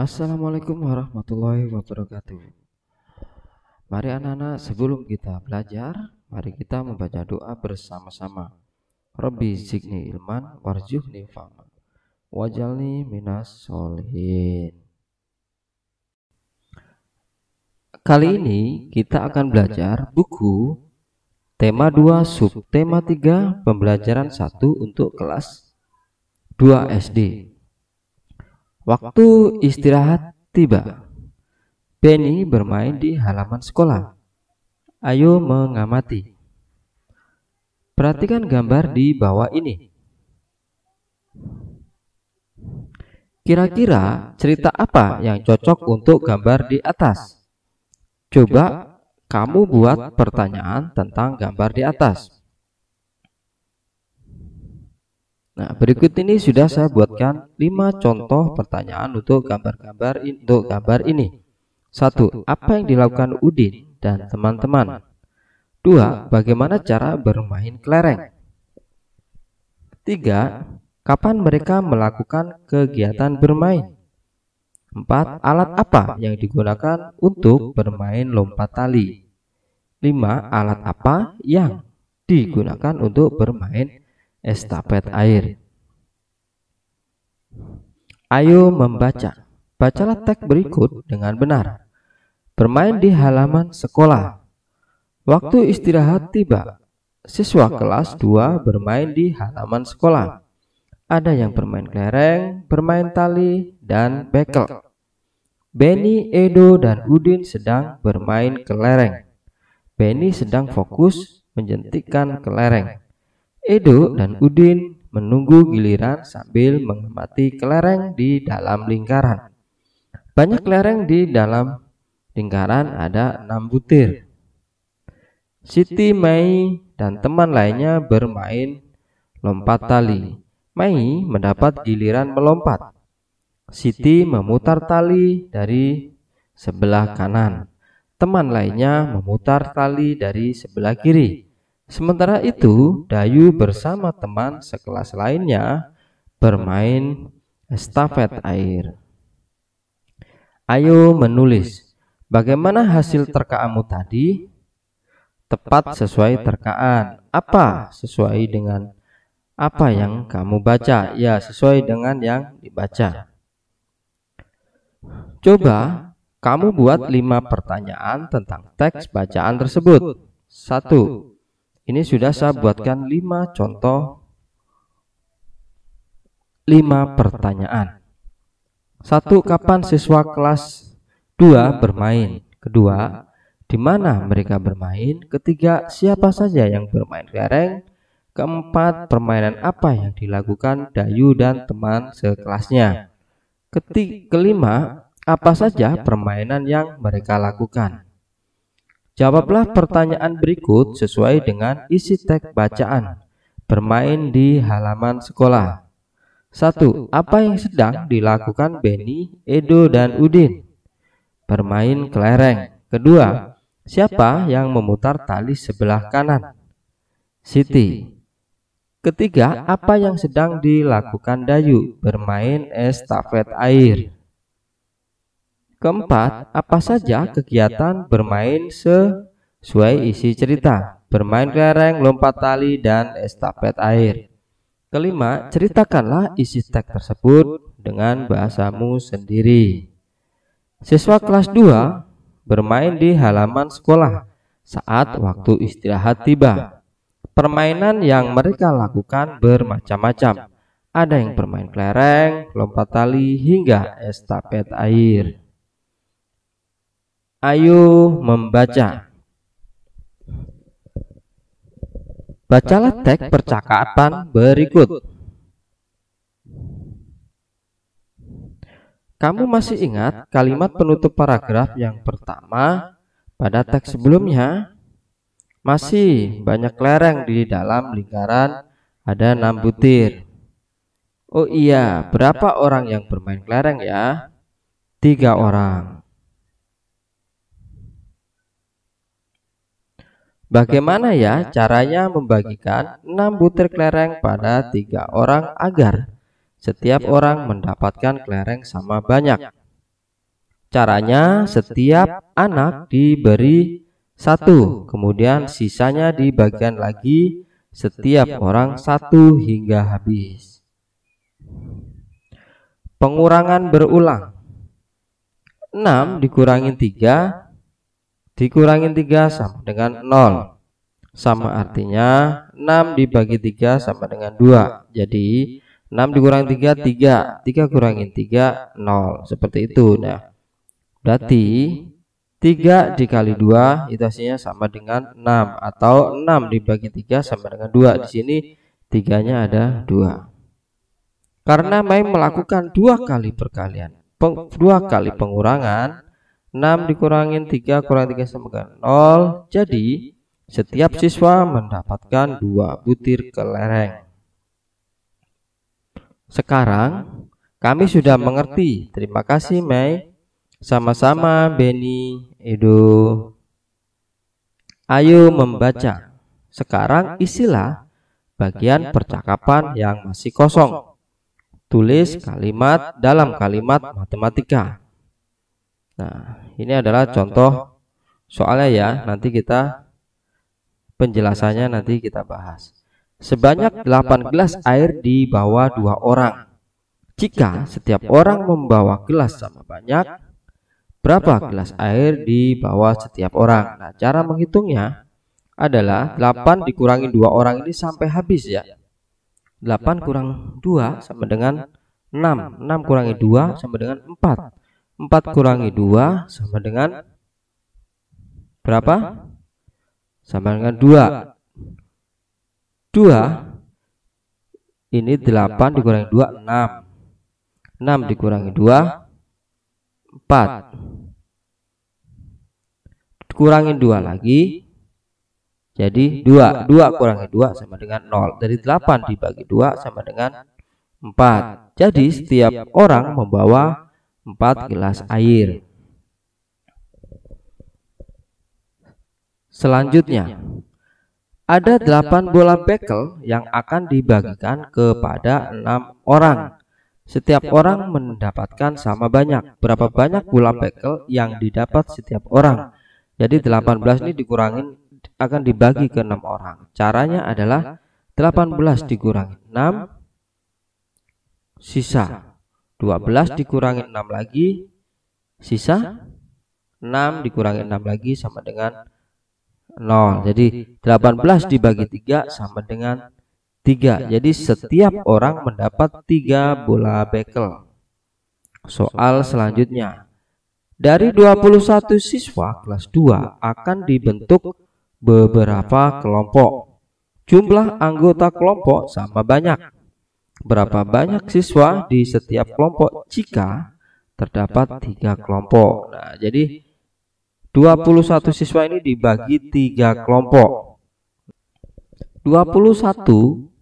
Assalamualaikum warahmatullahi wabarakatuh. Mari anak-anak, sebelum kita belajar, mari kita membaca doa bersama-sama. Rabbi zidni ilman warzuqni fahma wajalni minas sholihin. Kali ini kita akan belajar buku tema 2 subtema 3 pembelajaran 1 untuk kelas 2 SD. Waktu istirahat tiba. Benny bermain di halaman sekolah. Ayo mengamati. Perhatikan gambar di bawah ini. Kira-kira cerita apa yang cocok untuk gambar di atas? Coba kamu buat pertanyaan tentang gambar di atas. Nah, berikut ini sudah saya buatkan 5 contoh pertanyaan untuk gambar ini. 1. Apa yang dilakukan Udin dan teman-teman? 2. Bagaimana cara bermain kelereng? 3. Kapan mereka melakukan kegiatan bermain? 4. Alat apa yang digunakan untuk bermain lompat tali? 5. Alat apa yang digunakan untuk bermain estafet air? Ayo membaca. Bacalah teks berikut dengan benar. Bermain di halaman sekolah. Waktu istirahat tiba. Siswa kelas 2 bermain di halaman sekolah. Ada yang bermain kelereng, bermain tali, dan bekel. Benny, Edo, dan Udin sedang bermain kelereng. Benny sedang fokus menjentikkan kelereng. Edo dan Udin menunggu giliran sambil mengamati kelereng di dalam lingkaran. Banyak kelereng di dalam lingkaran, ada 6 butir. Siti, Mei, dan teman lainnya bermain lompat tali. Mei mendapat giliran melompat. Siti memutar tali dari sebelah kanan. Teman lainnya memutar tali dari sebelah kiri. Sementara itu, Dayu bersama teman sekelas lainnya bermain estafet air. Ayo menulis. Bagaimana hasil terkaanmu tadi? Tepat sesuai terkaan. Apa sesuai dengan apa yang kamu baca? Ya, sesuai dengan yang dibaca. Coba kamu buat 5 pertanyaan tentang teks bacaan tersebut. 1. Ini sudah saya buatkan 5 contoh 5 pertanyaan. 1. Kapan siswa kelas 2 bermain? Kedua, di mana mereka bermain? Ketiga, siapa saja yang bermain kelereng? Keempat, permainan apa yang dilakukan Dayu dan teman sekelasnya? Kelima, apa saja permainan yang mereka lakukan? Jawablah pertanyaan berikut sesuai dengan isi teks bacaan. Bermain di halaman sekolah. 1. Apa yang sedang dilakukan Benny, Edo, dan Udin? Bermain kelereng. Kedua, siapa yang memutar tali sebelah kanan? Siti. Ketiga, apa yang sedang dilakukan Dayu? Bermain estafet air. Keempat, apa saja kegiatan bermain sesuai isi cerita? Bermain kelereng, lompat tali, dan estafet air. Kelima, ceritakanlah isi teks tersebut dengan bahasamu sendiri. Siswa kelas 2 bermain di halaman sekolah saat waktu istirahat tiba. Permainan yang mereka lakukan bermacam-macam. Ada yang bermain kelereng, lompat tali, hingga estafet air. Ayo membaca. Bacalah teks percakapan berikut. Kamu masih ingat kalimat penutup paragraf yang pertama pada teks sebelumnya? Masih banyak kelereng di dalam lingkaran, ada 6 butir. Oh iya, berapa orang yang bermain kelereng ya? 3 orang. Bagaimana ya caranya membagikan 6 butir kelereng pada 3 orang agar setiap orang mendapatkan kelereng sama banyak? Caranya, setiap anak diberi 1, kemudian sisanya dibagikan lagi setiap orang 1 hingga habis. Pengurangan berulang. 6 dikurangin 3 sama dengan 0. Sama artinya 6 dibagi 3 sama dengan 2. Jadi 6 dikurangi 3, 3 kurangin 3, 0. Seperti itu. Nah, berarti 3 dikali 2 itu hasilnya sama dengan 6. Atau 6 dibagi 3 sama dengan 2. Di sini 3-nya ada 2. Karena Mai melakukan 2 kali perkalian, 2 kali pengurangan, 6 dikurangin 3 kurang 3 sama dengan 0. Jadi setiap siswa mendapatkan 2 butir kelereng. Sekarang kami sudah mengerti. Terima kasih Mai. Sama-sama Beni, Edo. Ayo membaca. Sekarang isilah bagian percakapan yang masih kosong. Tulis kalimat dalam kalimat matematika. Nah, ini adalah contoh soalnya ya. Nanti kita penjelasannya nanti kita bahas. Sebanyak 8 gelas air dibawa 2 orang. Jika setiap orang membawa gelas sama banyak, berapa gelas air dibawa setiap orang? Nah, cara menghitungnya adalah 8 dikurangi 2 orang ini sampai habis ya. 8 kurang 2 sama dengan 6. 6 kurangi 2 sama dengan 4. 4 kurangi 2 sama dengan berapa? Sama dengan 2. 2 ini 8 dikurangi 2, 6. 6 dikurangi 2, 4. Kurangin 2 lagi, jadi 2. 2 kurangi 2 sama dengan 0. Dari 8 dibagi 2 sama dengan 4. Jadi setiap orang membawa 4 gelas air. Selanjutnya, ada 8 bola bekel yang akan dibagikan kepada 6 orang. Setiap orang mendapatkan sama banyak. Berapa banyak bola bekel yang didapat setiap orang? Jadi 18 ini dikurangin akan dibagi ke 6 orang. Caranya adalah 18 dikurangi 6 sisa 12 dikurangi 6 lagi sisa 6 dikurangi 6 lagi sama dengan 0. Jadi 18 dibagi 3 sama dengan 3. Jadi setiap orang mendapat 3 bola bekel. Soal selanjutnya. Dari 21 siswa kelas 2 akan dibentuk beberapa kelompok. Jumlah anggota kelompok sama banyak. Berapa banyak siswa di setiap kelompok jika terdapat 3 kelompok? Nah, jadi 21 siswa ini dibagi 3 kelompok. 21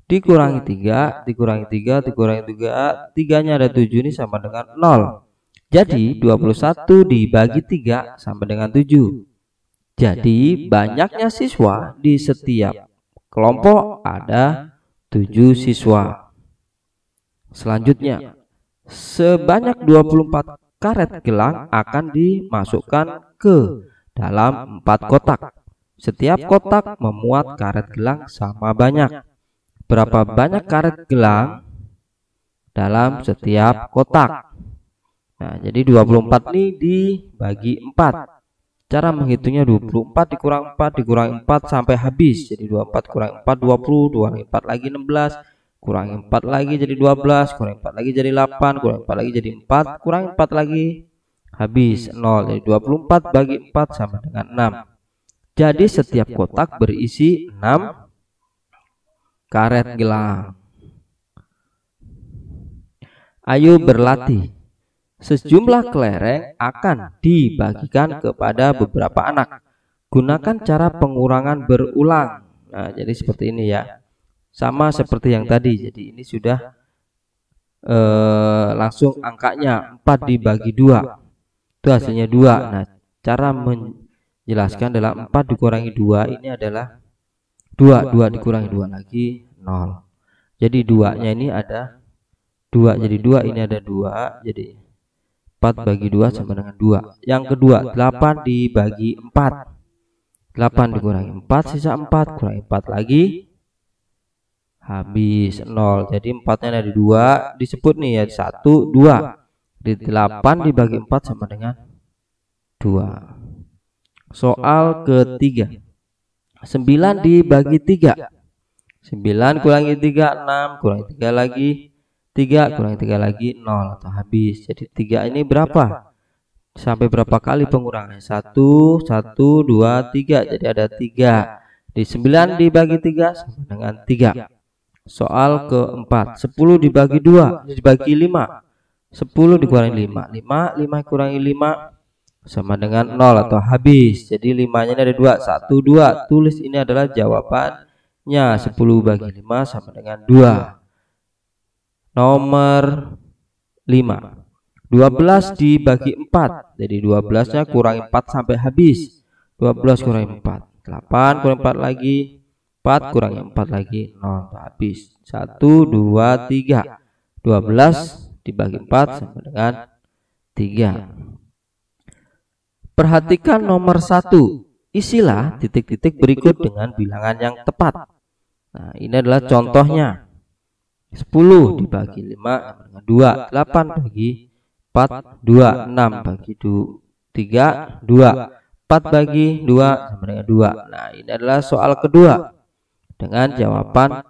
dikurangi 3, dikurangi 3, dikurangi 3, 3-nya ada 7 ini sama dengan 0. Jadi 21 dibagi 3 sama dengan 7. Jadi banyaknya siswa di setiap kelompok ada 7 siswa. Selanjutnya, sebanyak 24 karet gelang akan dimasukkan ke dalam 4 kotak. Setiap kotak memuat karet gelang sama banyak. Berapa banyak karet gelang dalam setiap kotak? Nah, jadi 24 ini dibagi 4. Cara menghitungnya 24 dikurang 4 dikurangi 4 sampai habis. Jadi 24 kurang 4 20, kurangi 4 lagi 16, kurangi 4 lagi jadi 12, kurangi 4 lagi jadi 8, kurangi 4 lagi jadi 4, kurangi 4 lagi habis 0. Jadi 24 bagi 4 sama dengan 6. Jadi setiap kotak berisi 6 karet gelang. Ayo berlatih. Sejumlah kelereng akan dibagikan kepada beberapa anak. Gunakan cara pengurangan berulang. Nah, jadi seperti ini ya. Sama seperti yang tadi. Jadi ini sudah langsung angkanya 4 dibagi 2. Itu hasilnya 2. Nah, cara menjelaskan adalah 4 dikurangi 2 ini adalah 2. 2 dikurangi 2 lagi 0. Jadi 2-nya ini ada 2. Jadi 2 ini ada 2. Jadi 4 bagi 2 sama dengan 2. Yang kedua, 8 dibagi 4. 8 dikurangi 4, sisa 4, kurangi 4 lagi, habis 0. Jadi 4-nya dari 2 disebut nih ya, 1, 2. Di 8 dibagi 4 sama dengan 2. Soal ketiga, 9 dibagi 3. 9 kurangi 3, 6, kurangi 3 lagi, 3 kurangi 3 lagi, 0 atau habis. Jadi 3 ini berapa? Sampai berapa kali pengurangannya? 1, 1, 2, 3. Jadi ada 3. Di 9 dibagi 3 sama dengan 3. Soal keempat, 10 dibagi 2 dibagi 5. 10 dikurangi 5. 5 kurangi 5 sama dengan 0 atau habis. Jadi 5-nya ada 2. 1, 2. Tulis ini adalah jawabannya. 10 bagi 5 sama dengan 2. Nomor 5. 12 dibagi 4. Jadi 12-nya kurangi 4 sampai habis. 12 kurangi 4. 8 kurangi 4 lagi. 4 kurangi 4 lagi. 0 habis. 1, 2, 3. 12 dibagi 4 sama dengan 3. Perhatikan nomor 1. Isilah titik-titik berikut dengan bilangan yang tepat. Nah, ini adalah contohnya. 10 dibagi 5 sama dengan 2. 8 bagi 4, 2, 6 bagi 3, 2, 4 bagi 2 sama dengan 2. Nah, ini adalah soal kedua dengan jawaban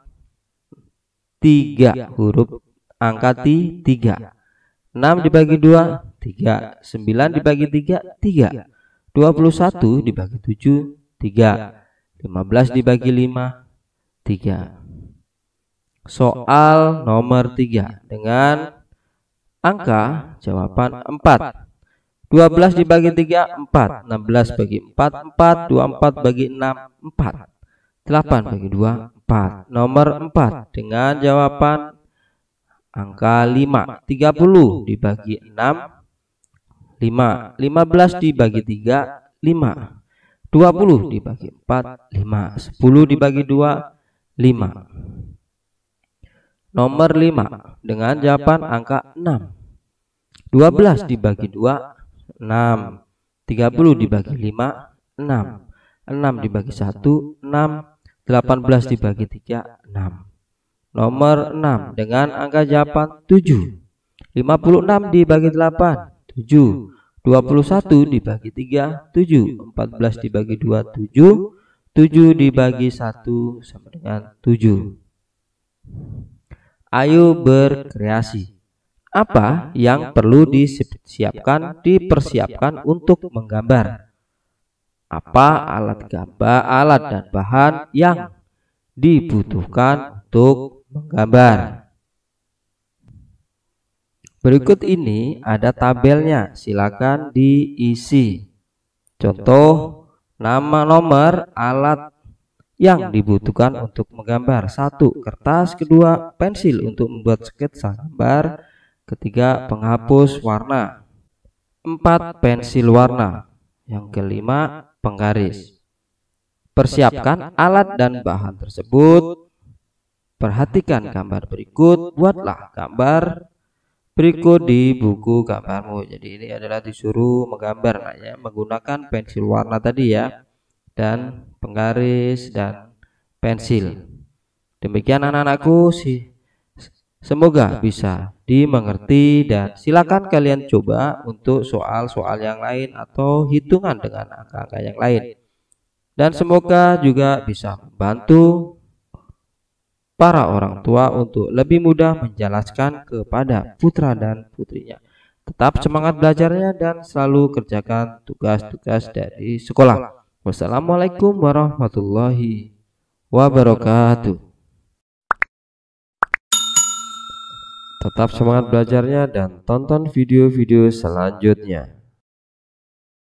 3 huruf angka 3. 6 dibagi 2, 3. 9 dibagi 3, 3. 21 dibagi 7, 3. 15 dibagi 5, 3. Soal nomor 3 dengan angka jawaban 4. 12 dibagi 3, 4. 16 bagi 4, 4. 24 bagi 6, 4. 8 bagi 2, 4. Nomor 4 dengan jawaban angka 5. 30 dibagi 6, 5. 15 dibagi 3, 5. 20 dibagi 4, 5. 10 dibagi 2, 5. Nomor 5 dengan jawaban angka 6. 12 dibagi 2, 6. 30 dibagi 5, 6. 6 dibagi 1, 6. 18 dibagi 3, 6. Nomor 6 dengan angka jawaban 7. 56 dibagi 8, 7. 21 dibagi 3, 7. 14 dibagi 2, 7. 7 dibagi 1 sama dengan 7. Ayo berkreasi. Apa yang perlu dipersiapkan untuk menggambar? Apa alat gambar, alat dan bahan yang dibutuhkan untuk menggambar? Berikut ini ada tabelnya, silakan diisi. Contoh, nama, nomor alat yang dibutuhkan untuk menggambar. 1. Kertas. 2. Pensil untuk membuat sketsa gambar. 3. Penghapus warna. 4. Pensil warna. Yang kelima, penggaris. Persiapkan alat dan bahan tersebut. Perhatikan gambar berikut. Buatlah gambar berikut di buku gambarmu. Jadi ini adalah disuruh menggambar menggunakan pensil warna tadi ya, dan penggaris dan pensil. Demikian anak-anakku, semoga bisa dimengerti dan silakan kalian coba untuk soal-soal yang lain atau hitungan dengan angka-angka yang lain. Dan semoga juga bisa membantu para orang tua untuk lebih mudah menjelaskan kepada putra dan putrinya. Tetap semangat belajarnya dan selalu kerjakan tugas-tugas dari sekolah. Wassalamualaikum warahmatullahi wabarakatuh. Tetap semangat belajarnya dan tonton video-video selanjutnya.